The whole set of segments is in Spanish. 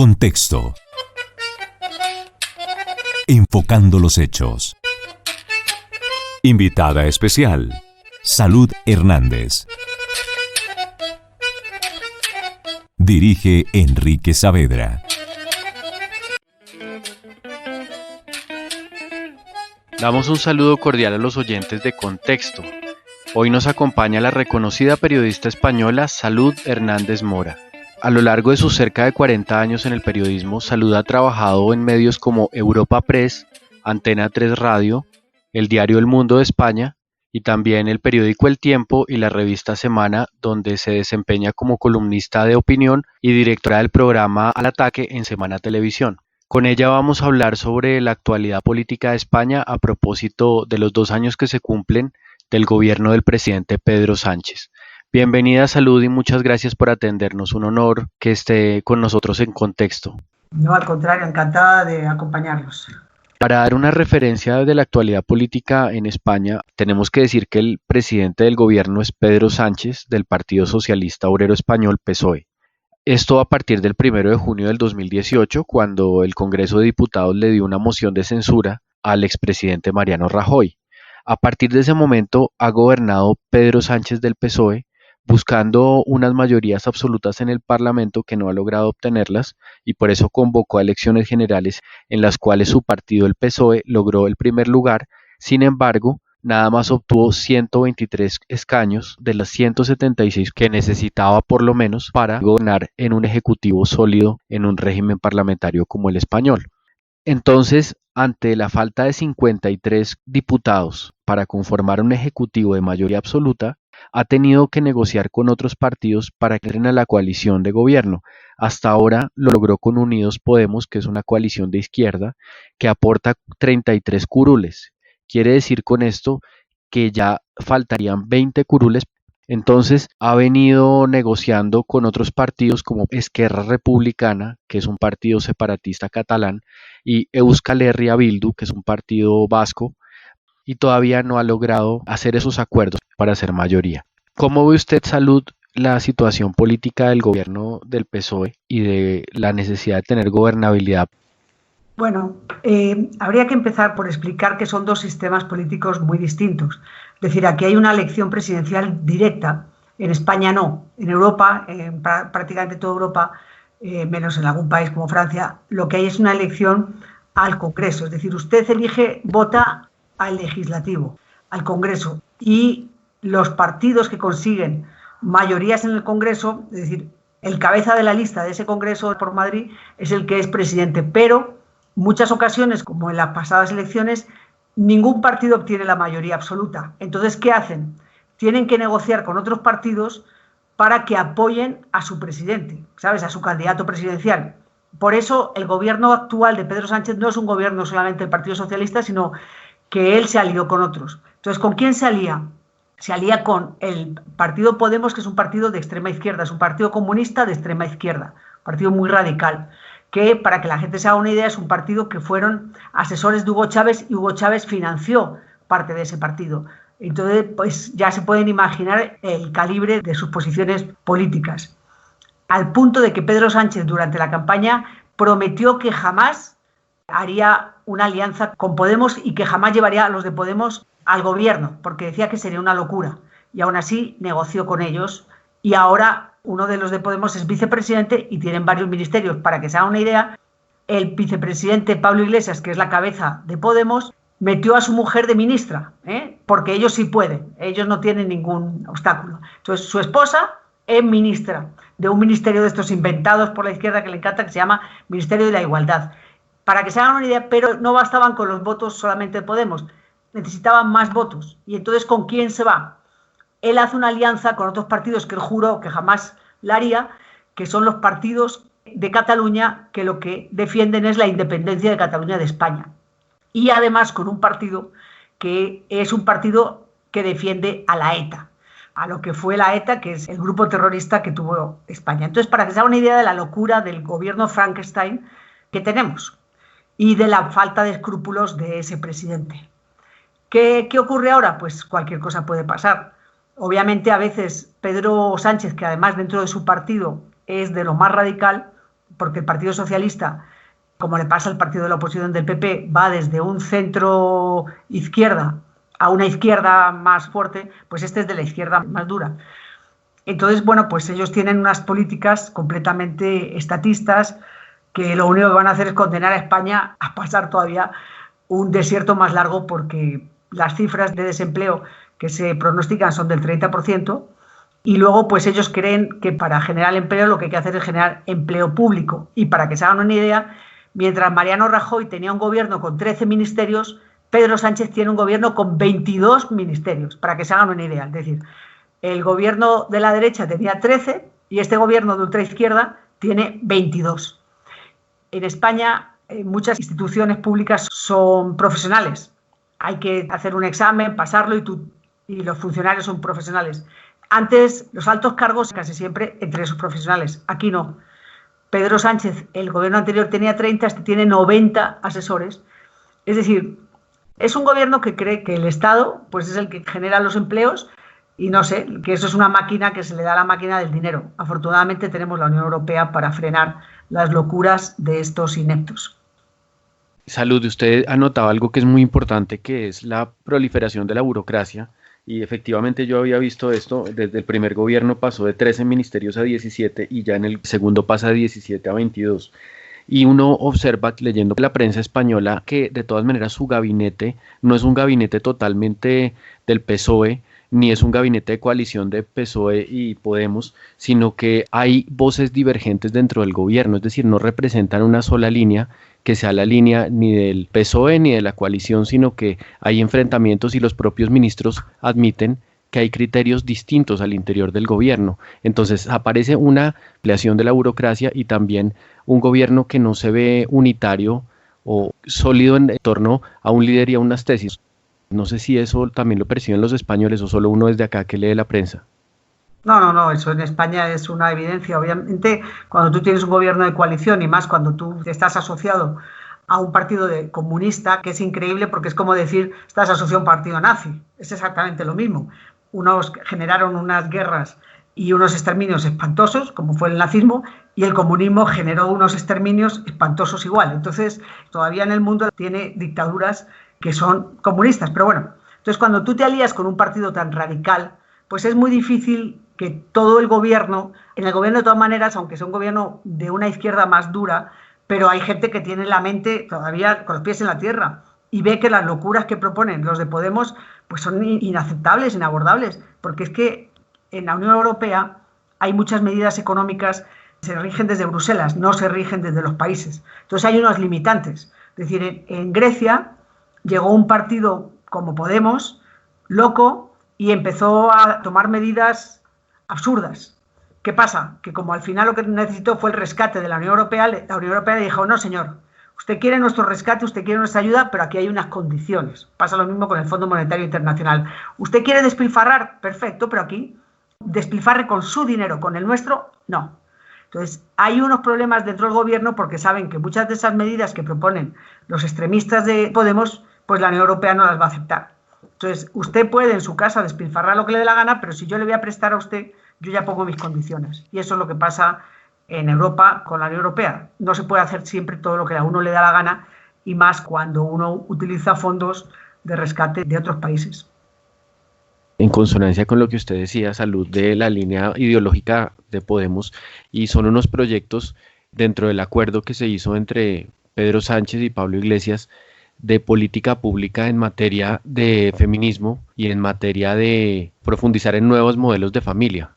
Contexto. Enfocando los hechos. Invitada especial, Salud Hernández. Dirige Enrique Saavedra. Damos un saludo cordial a los oyentes de Contexto. Hoy nos acompaña la reconocida periodista española Salud Hernández Mora. A lo largo de sus cerca de 40 años en el periodismo, Salud ha trabajado en medios como Europa Press, Antena 3 Radio, el diario El Mundo de España y también el periódico El Tiempo y la revista Semana, donde se desempeña como columnista de opinión y directora del programa Al Ataque en Semana Televisión. Con ella vamos a hablar sobre la actualidad política de España a propósito de los 2 años que se cumplen del gobierno del presidente Pedro Sánchez. Bienvenida, Salud, y muchas gracias por atendernos. Un honor que esté con nosotros en Contexto. No, al contrario, encantada de acompañarlos. Para dar una referencia de la actualidad política en España, tenemos que decir que el presidente del gobierno es Pedro Sánchez, del Partido Socialista Obrero Español, PSOE. Esto a partir del 1 de junio del 2018, cuando el Congreso de Diputados le dio una moción de censura al expresidente Mariano Rajoy. A partir de ese momento ha gobernado Pedro Sánchez del PSOE, buscando unas mayorías absolutas en el Parlamento que no ha logrado obtenerlas y por eso convocó a elecciones generales en las cuales su partido, el PSOE, logró el primer lugar. Sin embargo, nada más obtuvo 123 escaños de las 176 que necesitaba por lo menos para gobernar en un ejecutivo sólido en un régimen parlamentario como el español. Entonces, ante la falta de 53 diputados para conformar un ejecutivo de mayoría absoluta, ha tenido que negociar con otros partidos para que entren a la coalición de gobierno. Hasta ahora lo logró con Unidos Podemos, que es una coalición de izquierda, que aporta 33 curules. Quiere decir con esto que ya faltarían 20 curules. Entonces ha venido negociando con otros partidos como Esquerra Republicana, que es un partido separatista catalán, y Euskal Herria Bildu, que es un partido vasco, y todavía no ha logrado hacer esos acuerdos para ser mayoría. ¿Cómo ve usted, Salud, la situación política del gobierno del PSOE y de la necesidad de tener gobernabilidad? Bueno, habría que empezar por explicar que son dos sistemas políticos muy distintos. Es decir, aquí hay una elección presidencial directa, en España no. En Europa, en prácticamente toda Europa, menos en algún país como Francia, lo que hay es una elección al Congreso. Es decir, usted vota al legislativo, al Congreso, y los partidos que consiguen mayorías en el Congreso, es decir, el cabeza de la lista de ese Congreso por Madrid es el que es presidente, pero en muchas ocasiones, como en las pasadas elecciones, ningún partido obtiene la mayoría absoluta. Entonces, ¿qué hacen? Tienen que negociar con otros partidos para que apoyen a su presidente, ¿sabes?, a su candidato presidencial. Por eso el gobierno actual de Pedro Sánchez no es un gobierno solamente del Partido Socialista, sino que él se alió con otros. Entonces, ¿con quién se alía? Se alía con el partido Podemos, que es un partido de extrema izquierda, es un partido comunista de extrema izquierda, un partido muy radical, que, para que la gente se haga una idea, es un partido que fueron asesores de Hugo Chávez y Hugo Chávez financió parte de ese partido. Entonces, pues ya se pueden imaginar el calibre de sus posiciones políticas. Al punto de que Pedro Sánchez, durante la campaña, prometió que jamás haría una alianza con Podemos y que jamás llevaría a los de Podemos al gobierno, porque decía que sería una locura. Y aún así negoció con ellos y ahora uno de los de Podemos es vicepresidente y tienen varios ministerios. Para que se haga una idea, el vicepresidente Pablo Iglesias, que es la cabeza de Podemos, metió a su mujer de ministra, porque ellos sí pueden, ellos no tienen ningún obstáculo. Entonces, su esposa es ministra de un ministerio de estos inventados por la izquierda que le encanta, que se llama Ministerio de la Igualdad. Para que se hagan una idea, pero no bastaban con los votos solamente de Podemos, necesitaban más votos. Y entonces, ¿con quién se va? Él hace una alianza con otros partidos que él juró que jamás la haría, que son los partidos de Cataluña, que lo que defienden es la independencia de Cataluña de España. Y además con un partido que es un partido que defiende a la ETA, a lo que fue la ETA, que es el grupo terrorista que tuvo España. Entonces, para que se haga una idea de la locura del gobierno Frankenstein que tenemos y de la falta de escrúpulos de ese presidente. ¿Qué ocurre ahora? Pues cualquier cosa puede pasar. Obviamente, a veces Pedro Sánchez, que además dentro de su partido es de lo más radical, porque el Partido Socialista, como le pasa al partido de la oposición del PP, va desde un centro izquierda a una izquierda más fuerte, pues este es de la izquierda más dura. Entonces, bueno, pues ellos tienen unas políticas completamente estatistas que lo único que van a hacer es condenar a España a pasar todavía un desierto más largo, porque las cifras de desempleo que se pronostican son del 30%, y luego pues ellos creen que para generar empleo lo que hay que hacer es generar empleo público. Y para que se hagan una idea, mientras Mariano Rajoy tenía un gobierno con 13 ministerios, Pedro Sánchez tiene un gobierno con 22 ministerios, para que se hagan una idea. Es decir, el gobierno de la derecha tenía 13 y este gobierno de ultraizquierda tiene 22. En España, muchas instituciones públicas son profesionales. Hay que hacer un examen, pasarlo y los funcionarios son profesionales. Antes, los altos cargos casi siempre entre esos profesionales. Aquí no. Pedro Sánchez, el gobierno anterior tenía 30, este tiene 90 asesores. Es decir, es un gobierno que cree que el Estado pues, es el que genera los empleos y no sé, que eso es una máquina que se le da a la máquina del dinero. Afortunadamente tenemos la Unión Europea para frenar las locuras de estos ineptos. Salud, usted ha notado algo que es muy importante, que es la proliferación de la burocracia. Y efectivamente yo había visto esto, desde el primer gobierno pasó de 13 ministerios a 17 y ya en el segundo pasa de 17 a 22. Y uno observa, leyendo la prensa española, que de todas maneras su gabinete no es un gabinete totalmente del PSOE, ni es un gabinete de coalición de PSOE y Podemos, sino que hay voces divergentes dentro del gobierno, es decir, no representan una sola línea, que sea la línea ni del PSOE ni de la coalición, sino que hay enfrentamientos y los propios ministros admiten que hay criterios distintos al interior del gobierno. Entonces aparece una ampliación de la burocracia y también un gobierno que no se ve unitario o sólido en torno a un líder y a unas tesis. No sé si eso también lo perciben los españoles o solo uno desde acá que lee la prensa. No, eso en España es una evidencia. Obviamente, cuando tú tienes un gobierno de coalición y más cuando tú estás asociado a un partido comunista, que es increíble porque es como decir, estás asociado a un partido nazi. Es exactamente lo mismo. Unos generaron unas guerras y unos exterminios espantosos, como fue el nazismo, y el comunismo generó unos exterminios espantosos igual. Entonces, todavía en el mundo tiene dictaduras que son comunistas. Pero bueno, entonces cuando tú te alías con un partido tan radical, pues es muy difícil que todo el gobierno, en el gobierno de todas maneras, aunque sea un gobierno de una izquierda más dura, pero hay gente que tiene la mente todavía con los pies en la tierra y ve que las locuras que proponen los de Podemos pues son inaceptables, inabordables, porque es que en la Unión Europea hay muchas medidas económicas que se rigen desde Bruselas, no se rigen desde los países. Entonces hay unos limitantes. Es decir, en Grecia llegó un partido como Podemos, loco, y empezó a tomar medidas absurdas. ¿Qué pasa? Que como al final lo que necesitó fue el rescate de la Unión Europea le dijo, no señor, usted quiere nuestro rescate, usted quiere nuestra ayuda, pero aquí hay unas condiciones. Pasa lo mismo con el Fondo Monetario Internacional. Usted quiere despilfarrar, perfecto, pero aquí despilfarre con su dinero, con el nuestro, no. Entonces, hay unos problemas dentro del gobierno porque saben que muchas de esas medidas que proponen los extremistas de Podemos, pues la Unión Europea no las va a aceptar. Entonces, usted puede en su casa despilfarrar lo que le dé la gana, pero si yo le voy a prestar a usted, yo ya pongo mis condiciones. Y eso es lo que pasa en Europa con la Unión Europea. No se puede hacer siempre todo lo que a uno le da la gana, y más cuando uno utiliza fondos de rescate de otros países. En consonancia con lo que usted decía, Salud, de la línea ideológica de Podemos, y son unos proyectos dentro del acuerdo que se hizo entre Pedro Sánchez y Pablo Iglesias de política pública en materia de feminismo y en materia de profundizar en nuevos modelos de familia.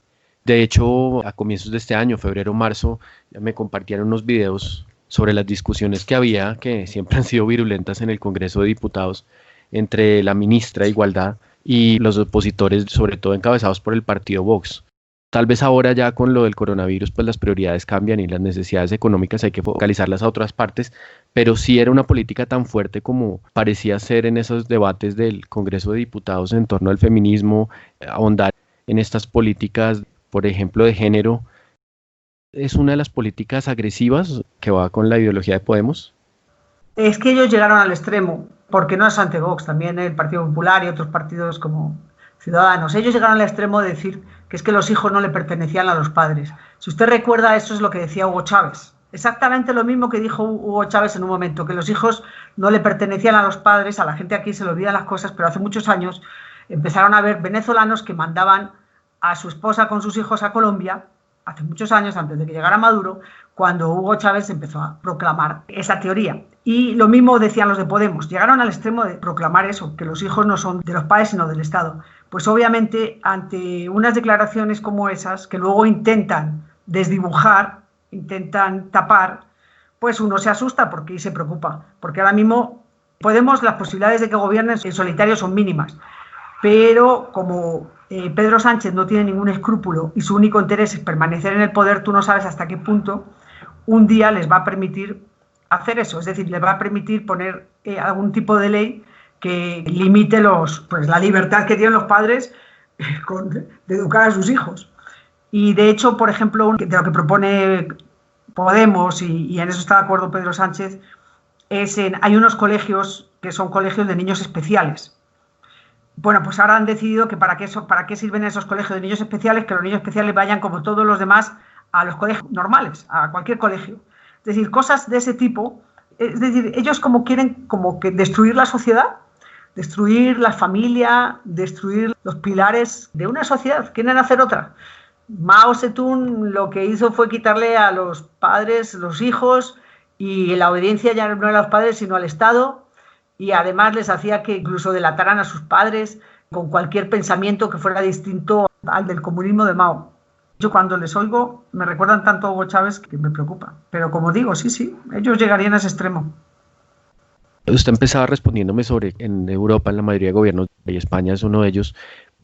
De hecho, a comienzos de este año, febrero, marzo, me compartieron unos videos sobre las discusiones que había, que siempre han sido virulentas en el Congreso de Diputados, entre la ministra de Igualdad y los opositores, sobre todo encabezados por el partido Vox. Tal vez ahora ya con lo del coronavirus, pues las prioridades cambian y las necesidades económicas hay que focalizarlas a otras partes, pero sí era una política tan fuerte como parecía ser en esos debates del Congreso de Diputados en torno al feminismo, ahondar en estas políticas, por ejemplo, de género. ¿Es una de las políticas agresivas que va con la ideología de Podemos? Es que ellos llegaron al extremo, porque no es ante Vox, también el Partido Popular y otros partidos como Ciudadanos. Ellos llegaron al extremo de decir que es que los hijos no le pertenecían a los padres. Si usted recuerda, eso es lo que decía Hugo Chávez. Exactamente lo mismo que dijo Hugo Chávez en un momento, que los hijos no le pertenecían a los padres, a la gente aquí se le olvidan las cosas, pero hace muchos años empezaron a haber venezolanos que mandaban a su esposa con sus hijos a Colombia, hace muchos años, antes de que llegara Maduro, cuando Hugo Chávez empezó a proclamar esa teoría. Y lo mismo decían los de Podemos, llegaron al extremo de proclamar eso, que los hijos no son de los padres sino del Estado. Pues obviamente ante unas declaraciones como esas, que luego intentan desdibujar, intentan tapar, pues uno se asusta porque se preocupa, porque ahora mismo Podemos, las posibilidades de que gobiernen en solitario son mínimas, pero como Pedro Sánchez no tiene ningún escrúpulo y su único interés es permanecer en el poder, tú no sabes hasta qué punto un día les va a permitir hacer eso, es decir, les va a permitir poner algún tipo de ley que limite la libertad que tienen los padres de educar a sus hijos. Y de hecho, por ejemplo, de lo que propone Podemos, y en eso está de acuerdo Pedro Sánchez, hay unos colegios que son colegios de niños especiales. Bueno, pues ahora han decidido que para qué sirven esos colegios de niños especiales, que los niños especiales vayan como todos los demás a los colegios normales, a cualquier colegio. Es decir, cosas de ese tipo. Es decir, ellos como quieren como que destruir la sociedad, destruir la familia, destruir los pilares de una sociedad, quieren hacer otra. Mao Zedong lo que hizo fue quitarle a los padres los hijos y la obediencia ya no era a los padres sino al Estado, y además les hacía que incluso delataran a sus padres con cualquier pensamiento que fuera distinto al del comunismo de Mao. Yo cuando les oigo me recuerdan tanto a Hugo Chávez que me preocupa, pero como digo, sí, ellos llegarían a ese extremo. Usted empezaba respondiéndome sobre en Europa, en la mayoría de gobiernos, y España es uno de ellos,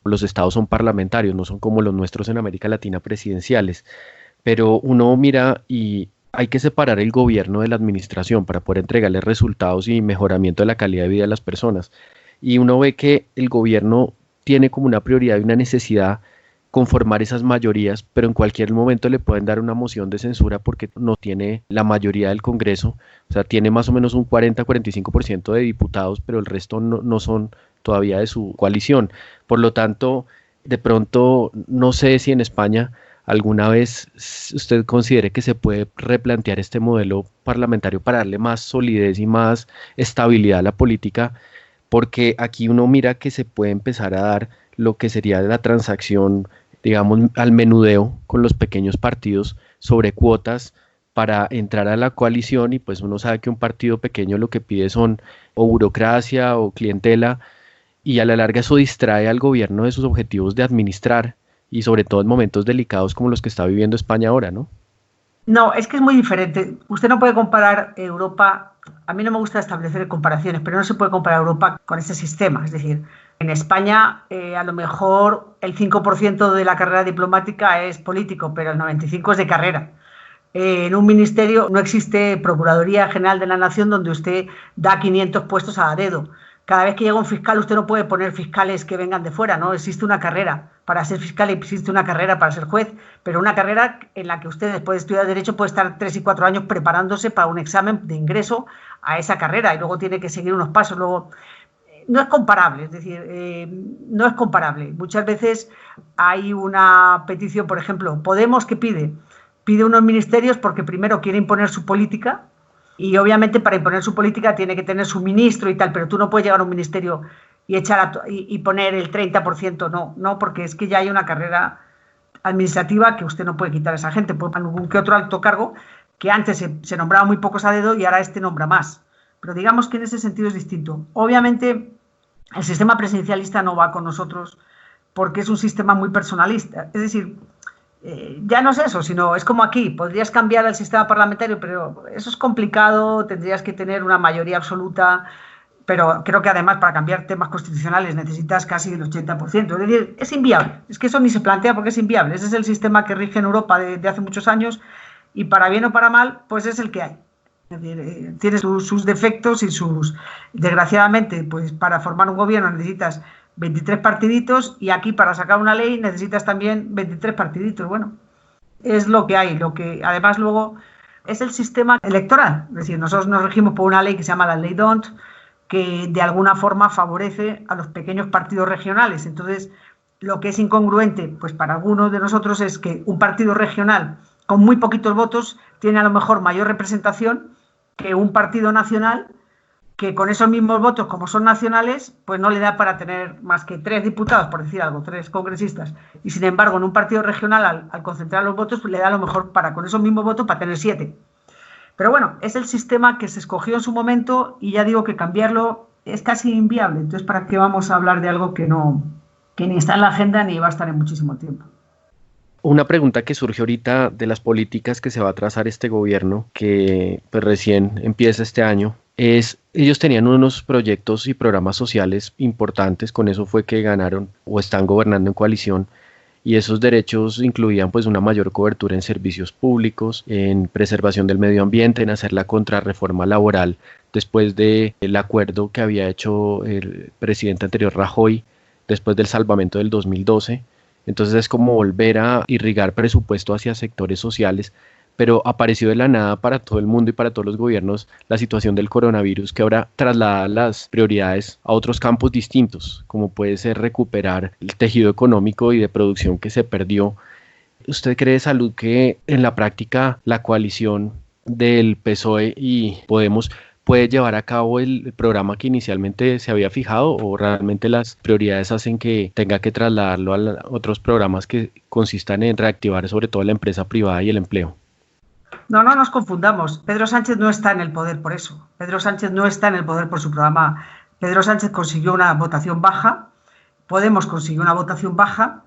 los estados son parlamentarios, no son como los nuestros en América Latina presidenciales, pero uno mira y hay que separar el gobierno de la administración para poder entregarle resultados y mejoramiento de la calidad de vida de las personas. Y uno ve que el gobierno tiene como una prioridad y una necesidad conformar esas mayorías, pero en cualquier momento le pueden dar una moción de censura porque no tiene la mayoría del Congreso, o sea, tiene más o menos un 40-45% de diputados, pero el resto no son todavía de su coalición. Por lo tanto, de pronto, no sé si en España alguna vez usted considere que se puede replantear este modelo parlamentario para darle más solidez y más estabilidad a la política, porque aquí uno mira que se puede empezar a dar lo que sería la transacción, digamos, al menudeo con los pequeños partidos sobre cuotas para entrar a la coalición, y pues uno sabe que un partido pequeño lo que pide son o burocracia o clientela, y a la larga eso distrae al gobierno de sus objetivos de administrar, y sobre todo en momentos delicados como los que está viviendo España ahora, ¿no? No, es que es muy diferente. Usted no puede comparar Europa, a mí no me gusta establecer comparaciones, pero no se puede comparar Europa con ese sistema. Es decir, en España a lo mejor el 5% de la carrera diplomática es político, pero el 95% es de carrera. En un ministerio no existe Procuraduría General de la Nación donde usted da 500 puestos a dedo. Cada vez que llega un fiscal usted no puede poner fiscales que vengan de fuera, ¿no? Existe una carrera para ser fiscal y existe una carrera para ser juez, pero una carrera en la que usted después de estudiar Derecho puede estar 3 y 4 años preparándose para un examen de ingreso a esa carrera y luego tiene que seguir unos pasos. Luego, no es comparable, es decir, no es comparable. Muchas veces hay una petición, por ejemplo, Podemos, ¿qué pide? Pide unos ministerios porque primero quiere imponer su política. Y obviamente para imponer su política tiene que tener su ministro y tal, pero tú no puedes llegar a un ministerio y poner el 30%, no, porque es que ya hay una carrera administrativa que usted no puede quitar a esa gente. Puede poner algún que otro alto cargo que antes se nombraba muy pocos a dedo y ahora nombra más. Pero digamos que en ese sentido es distinto. Obviamente el sistema presidencialista no va con nosotros porque es un sistema muy personalista. Es decir, ya no es eso, sino es como aquí, podrías cambiar el sistema parlamentario, pero eso es complicado, tendrías que tener una mayoría absoluta, pero creo que además para cambiar temas constitucionales necesitas casi el 80%, es decir, es inviable, es que eso ni se plantea porque es inviable, ese es el sistema que rige en Europa de hace muchos años y para bien o para mal, pues es el que hay. Es decir, tiene sus defectos y desgraciadamente, pues para formar un gobierno necesitas 23 partiditos y aquí para sacar una ley necesitas también 23 partiditos. Bueno, es lo que hay, lo que además luego es el sistema electoral. Es decir, nosotros nos regimos por una ley que se llama la Ley D'Hondt, que de alguna forma favorece a los pequeños partidos regionales. Entonces, lo que es incongruente, pues para algunos de nosotros es que un partido regional con muy poquitos votos tiene a lo mejor mayor representación que un partido nacional que con esos mismos votos, como son nacionales, pues no le da para tener más que 3 diputados, por decir algo, 3 congresistas. Y sin embargo, en un partido regional, al concentrar los votos, pues le da a lo mejor para con esos mismos votos para tener 7. Pero bueno, es el sistema que se escogió en su momento y ya digo que cambiarlo es casi inviable. Entonces, ¿para qué vamos a hablar de algo que ni está en la agenda ni va a estar en muchísimo tiempo? Una pregunta que surge ahorita de las políticas que se va a trazar este gobierno, que pues recién empieza este año, es, ellos tenían unos proyectos y programas sociales importantes, con eso fue que ganaron o están gobernando en coalición, y esos derechos incluían pues una mayor cobertura en servicios públicos, en preservación del medio ambiente, en hacer la contrarreforma laboral después del acuerdo que había hecho el presidente anterior Rajoy después del salvamento del 2012. Entonces es como volver a irrigar presupuesto hacia sectores sociales, pero apareció de la nada para todo el mundo y para todos los gobiernos la situación del coronavirus, que ahora traslada las prioridades a otros campos distintos, como puede ser recuperar el tejido económico y de producción que se perdió. ¿Usted cree, Salud, que en la práctica la coalición del PSOE y Podemos puede llevar a cabo el programa que inicialmente se había fijado, o realmente las prioridades hacen que tenga que trasladarlo a otros programas que consistan en reactivar sobre todo la empresa privada y el empleo? No nos confundamos. Pedro Sánchez no está en el poder por eso. Pedro Sánchez no está en el poder por su programa. Pedro Sánchez consiguió una votación baja, Podemos consiguió una votación baja.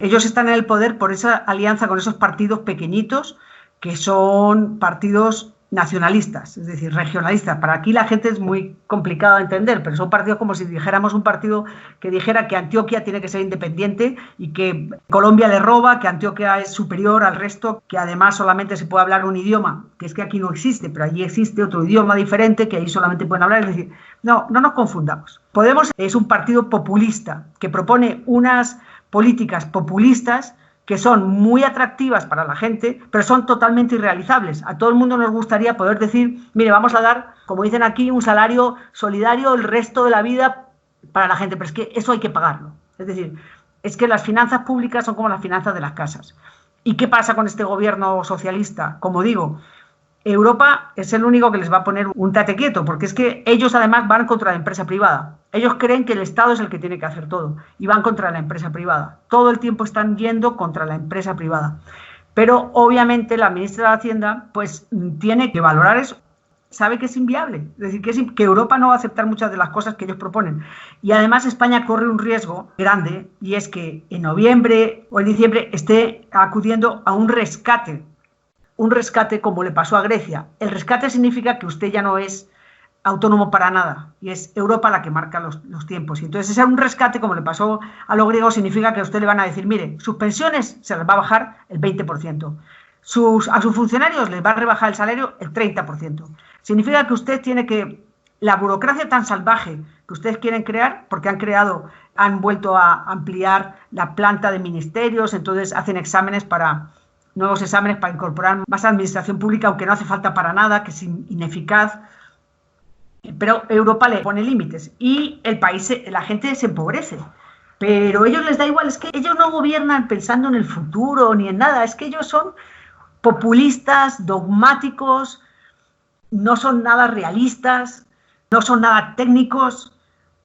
Ellos están en el poder por esa alianza con esos partidos pequeñitos que son partidos nacionalistas, es decir, regionalistas. Para aquí la gente es muy complicado de entender, pero son partidos como si dijéramos un partido que dijera que Antioquia tiene que ser independiente y que Colombia le roba, que Antioquia es superior al resto, que además solamente se puede hablar un idioma, que es que aquí no existe, pero allí existe otro idioma diferente que ahí solamente pueden hablar. Es decir, no nos confundamos. Podemos es un partido populista que propone unas políticas populistas que son muy atractivas para la gente, pero son totalmente irrealizables. A todo el mundo nos gustaría poder decir, mire, vamos a dar, como dicen aquí, un salario solidario el resto de la vida para la gente, pero es que eso hay que pagarlo. Es decir, es que las finanzas públicas son como las finanzas de las casas. ¿Y qué pasa con este gobierno socialista? Como digo, Europa es el único que les va a poner un tate quieto, porque es que ellos además van contra la empresa privada. Ellos creen que el Estado es el que tiene que hacer todo y van contra la empresa privada. Todo el tiempo están yendo contra la empresa privada. Pero obviamente la ministra de Hacienda pues tiene que valorar eso. Sabe que es inviable, es decir, que Europa no va a aceptar muchas de las cosas que ellos proponen. Y además España corre un riesgo grande, y es que en noviembre o en diciembre esté acudiendo a un rescate como le pasó a Grecia. El rescate significa que usted ya no es autónomo para nada y es Europa la que marca los tiempos. Y entonces ese un rescate, como le pasó a los griegos, significa que a usted le van a decir, mire, sus pensiones se les va a bajar el 20%, a sus funcionarios les va a rebajar el salario el 30%. Significa que usted tiene que, la burocracia tan salvaje que ustedes quieren crear, porque han vuelto a ampliar la planta de ministerios, entonces hacen nuevos exámenes para incorporar más administración pública, aunque no hace falta para nada, que es ineficaz. Pero Europa le pone límites y la gente se empobrece. Pero a ellos les da igual, es que ellos no gobiernan pensando en el futuro ni en nada, es que ellos son populistas, dogmáticos, no son nada realistas, no son nada técnicos.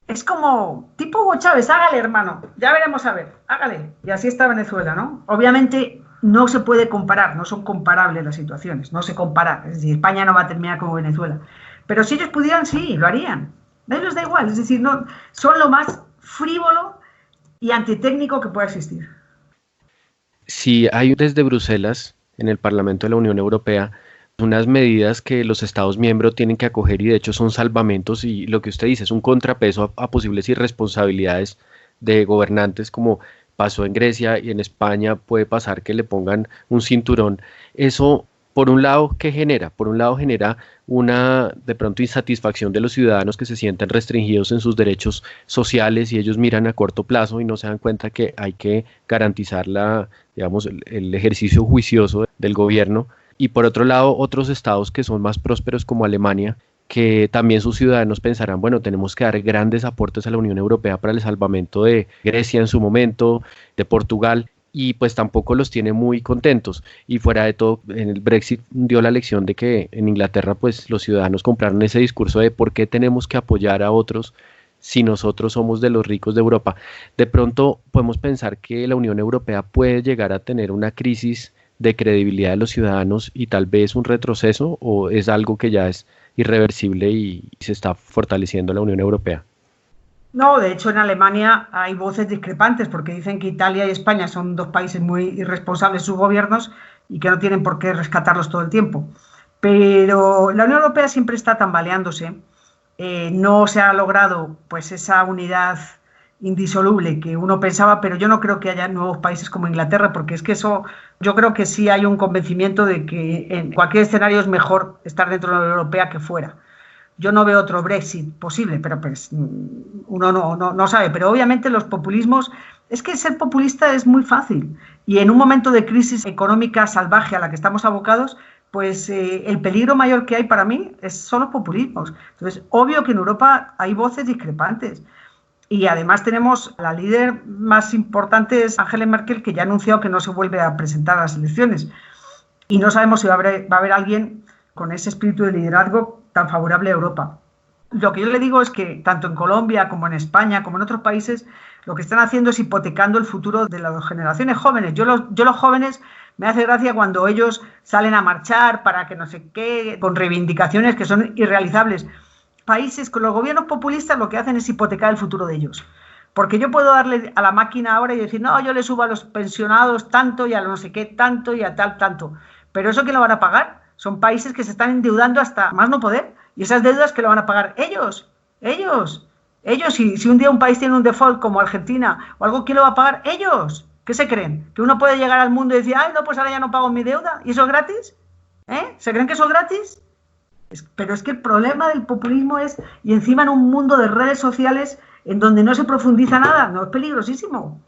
Es como, tipo Hugo Chávez, hágale, hermano, ya veremos a ver, hágale. Y así está Venezuela, ¿no? Obviamente no se puede comparar, no son comparables las situaciones, no se compara. Es decir, España no va a terminar como Venezuela. Pero si ellos pudieran, sí, lo harían. A ellos les da igual, es decir, no, son lo más frívolo y antitécnico que pueda existir. Si hay desde Bruselas, en el Parlamento de la Unión Europea, unas medidas que los Estados miembros tienen que acoger y de hecho son salvamentos, y lo que usted dice es un contrapeso a posibles irresponsabilidades de gobernantes, como pasó en Grecia y en España puede pasar que le pongan un cinturón. Eso, por un lado, ¿qué genera? Por un lado genera una, de pronto, insatisfacción de los ciudadanos que se sienten restringidos en sus derechos sociales y ellos miran a corto plazo y no se dan cuenta que hay que garantizar el ejercicio juicioso del gobierno. Y por otro lado, otros estados que son más prósperos como Alemania, que también sus ciudadanos pensarán, bueno, tenemos que dar grandes aportes a la Unión Europea para el salvamento de Grecia en su momento, de Portugal, y pues tampoco los tiene muy contentos. Y fuera de todo, en el Brexit dio la lección de que en Inglaterra pues los ciudadanos compraron ese discurso de por qué tenemos que apoyar a otros si nosotros somos de los ricos de Europa. De pronto podemos pensar que la Unión Europea puede llegar a tener una crisis de credibilidad de los ciudadanos y tal vez un retroceso, o es algo que ya es irreversible y se está fortaleciendo la Unión Europea. No, de hecho en Alemania hay voces discrepantes porque dicen que Italia y España son dos países muy irresponsables en sus gobiernos y que no tienen por qué rescatarlos todo el tiempo. Pero la Unión Europea siempre está tambaleándose. No se ha logrado pues esa unidad indisoluble que uno pensaba, pero yo no creo que haya nuevos países como Inglaterra, porque es que eso, yo creo que sí hay un convencimiento de que en cualquier escenario es mejor estar dentro de la Unión Europea que fuera. Yo no veo otro Brexit posible, pero pues uno no sabe. Pero obviamente los populismos, es que ser populista es muy fácil. Y en un momento de crisis económica salvaje a la que estamos abocados, pues el peligro mayor que hay para mí son los populismos. Entonces, obvio que en Europa hay voces discrepantes. Y además tenemos la líder más importante, es Angela Merkel, que ya ha anunciado que no se vuelve a presentar a las elecciones. Y no sabemos si va a haber alguien con ese espíritu de liderazgo tan favorable a Europa. Lo que yo le digo es que tanto en Colombia como en España, como en otros países, lo que están haciendo es hipotecando el futuro de las generaciones jóvenes. Yo los jóvenes me hace gracia cuando ellos salen a marchar para que no sé qué, con reivindicaciones que son irrealizables. Países con los gobiernos populistas lo que hacen es hipotecar el futuro de ellos. Porque yo puedo darle a la máquina ahora y decir, no, yo le subo a los pensionados tanto y a no sé qué tanto y a tal tanto. Pero ¿eso quién lo van a pagar? Son países que se están endeudando hasta más no poder. Y esas deudas que lo van a pagar ellos. Si un día un país tiene un default como Argentina o algo, ¿quién lo va a pagar? Ellos. ¿Qué se creen? ¿Que uno puede llegar al mundo y decir, ay, no, pues ahora ya no pago mi deuda? ¿Y eso es gratis? ¿Se creen que eso es gratis? Pero es que el problema del populismo es, y encima en un mundo de redes sociales en donde no se profundiza nada, no es peligrosísimo.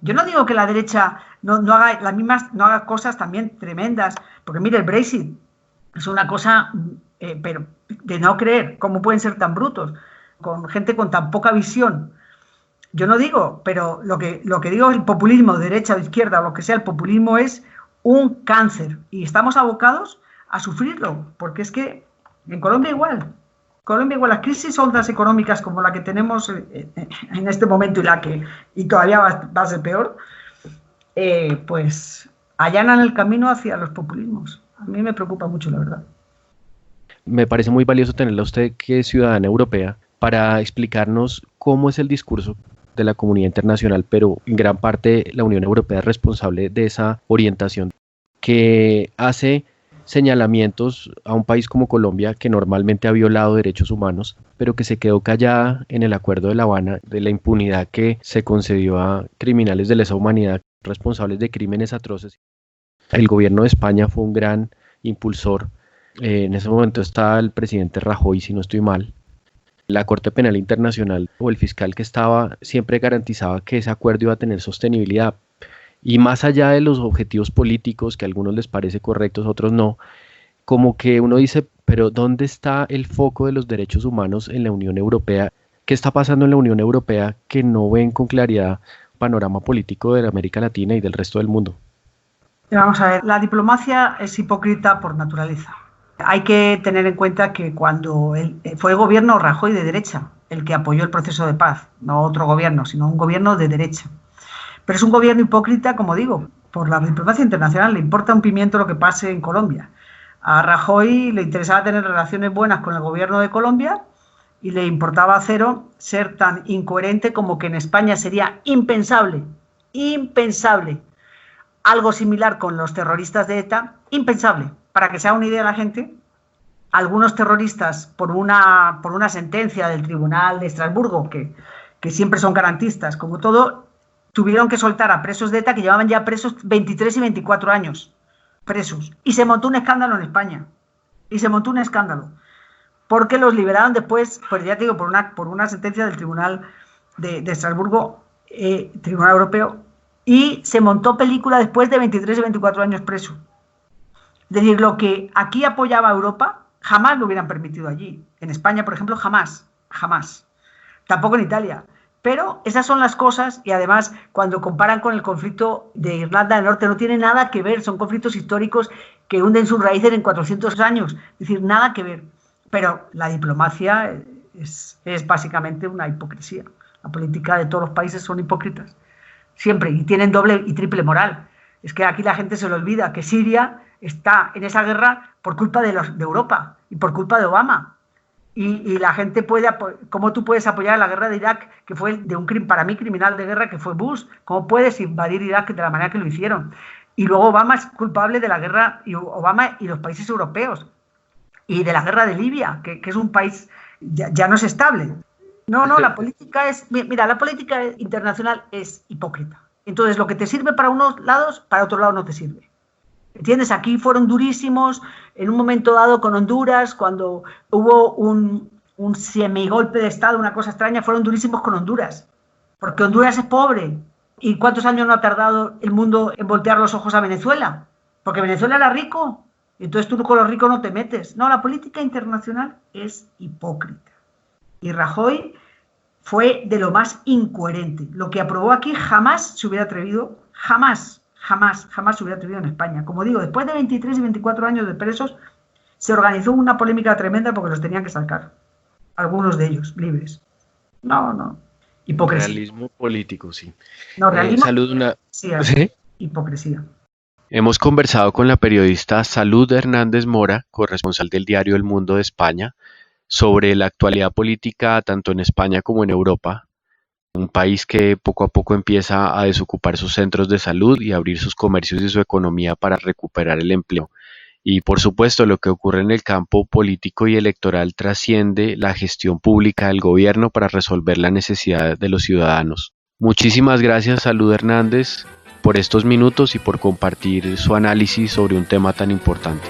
Yo no digo que la derecha no haga las mismas, no haga cosas también tremendas, porque mire, el Brexit es una cosa, pero de no creer cómo pueden ser tan brutos, con gente con tan poca visión. Yo no digo, pero lo que digo es el populismo, de derecha o de izquierda, o lo que sea, el populismo es un cáncer y estamos abocados a sufrirlo, porque es que en Colombia igual, las crisis ondas económicas como la que tenemos en este momento y todavía va a ser peor, pues allanan el camino hacia los populismos. A mí me preocupa mucho, la verdad. Me parece muy valioso tenerla a usted, que es ciudadana europea, para explicarnos cómo es el discurso de la comunidad internacional, pero en gran parte la Unión Europea es responsable de esa orientación que hace señalamientos a un país como Colombia, que normalmente ha violado derechos humanos, pero que se quedó callada en el Acuerdo de La Habana, de la impunidad que se concedió a criminales de lesa humanidad responsables de crímenes atroces. El gobierno de España fue un gran impulsor. En ese momento estaba el presidente Rajoy, si no estoy mal. La Corte Penal Internacional o el fiscal que estaba siempre garantizaba que ese acuerdo iba a tener sostenibilidad. Y más allá de los objetivos políticos, que a algunos les parece correctos, a otros no, como que uno dice, pero ¿dónde está el foco de los derechos humanos en la Unión Europea? ¿Qué está pasando en la Unión Europea que no ven con claridad el panorama político de América Latina y del resto del mundo? Vamos a ver, la diplomacia es hipócrita por naturaleza. Hay que tener en cuenta que cuando fue el gobierno Rajoy de derecha el que apoyó el proceso de paz, no otro gobierno, sino un gobierno de derecha. Pero es un gobierno hipócrita, como digo, por la diplomacia internacional le importa un pimiento lo que pase en Colombia. A Rajoy le interesaba tener relaciones buenas con el gobierno de Colombia y le importaba cero ser tan incoherente como que en España sería impensable algo similar con los terroristas de ETA, impensable. Para que se haga una idea la gente, algunos terroristas por una sentencia del Tribunal de Estrasburgo, que siempre son garantistas, como todo, tuvieron que soltar a presos de ETA que llevaban ya presos 23 y 24 años presos. Y se montó un escándalo en España. Porque los liberaron después, pues ya te digo, por una sentencia del Tribunal de Estrasburgo, Tribunal Europeo, y se montó película después de 23 y 24 años preso. Es decir, lo que aquí apoyaba a Europa, jamás lo hubieran permitido allí. En España, por ejemplo, jamás. Tampoco en Italia. Pero esas son las cosas, y además cuando comparan con el conflicto de Irlanda del Norte no tiene nada que ver, son conflictos históricos que hunden sus raíces en 400 años, es decir, nada que ver. Pero la diplomacia es básicamente una hipocresía. La política de todos los países son hipócritas, siempre, y tienen doble y triple moral. Es que aquí la gente se le olvida que Siria está en esa guerra por culpa de Europa y por culpa de Obama. Y la gente ¿cómo tú puedes apoyar la guerra de Irak, que fue de un para mí criminal de guerra, que fue Bush? ¿Cómo puedes invadir Irak de la manera que lo hicieron? Y luego Obama es culpable de la guerra, y Obama y los países europeos, y de la guerra de Libia, que es un país ya no es estable. No, la política la política internacional es hipócrita. Entonces, lo que te sirve para unos lados, para otro lado no te sirve. ¿Entiendes? Aquí fueron durísimos en un momento dado con Honduras, cuando hubo un semigolpe de Estado, una cosa extraña, fueron durísimos con Honduras, porque Honduras es pobre. ¿Y cuántos años no ha tardado el mundo en voltear los ojos a Venezuela? Porque Venezuela era rico, entonces tú con los ricos no te metes. No, la política internacional es hipócrita. Y Rajoy fue de lo más incoherente. Lo que aprobó aquí jamás se hubiera atrevido, jamás se hubiera atrevido en España. Como digo, después de 23 y 24 años de presos, se organizó una polémica tremenda porque los tenían que sacar. Algunos de ellos, libres. No. Hipocresía. Realismo político, sí. No, realismo. ¿Sí? Hipocresía. Hemos conversado con la periodista Salud Hernández Mora, corresponsal del diario El Mundo de España, sobre la actualidad política tanto en España como en Europa, un país que poco a poco empieza a desocupar sus centros de salud y abrir sus comercios y su economía para recuperar el empleo. Y por supuesto, lo que ocurre en el campo político y electoral trasciende la gestión pública del gobierno para resolver las necesidades de los ciudadanos. Muchísimas gracias, Salud Hernández, por estos minutos y por compartir su análisis sobre un tema tan importante.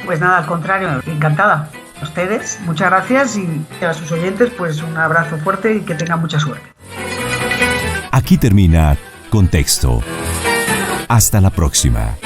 Pues nada, al contrario, encantada. A ustedes, muchas gracias, y a sus oyentes, pues un abrazo fuerte y que tengan mucha suerte. Aquí termina Contexto. Hasta la próxima.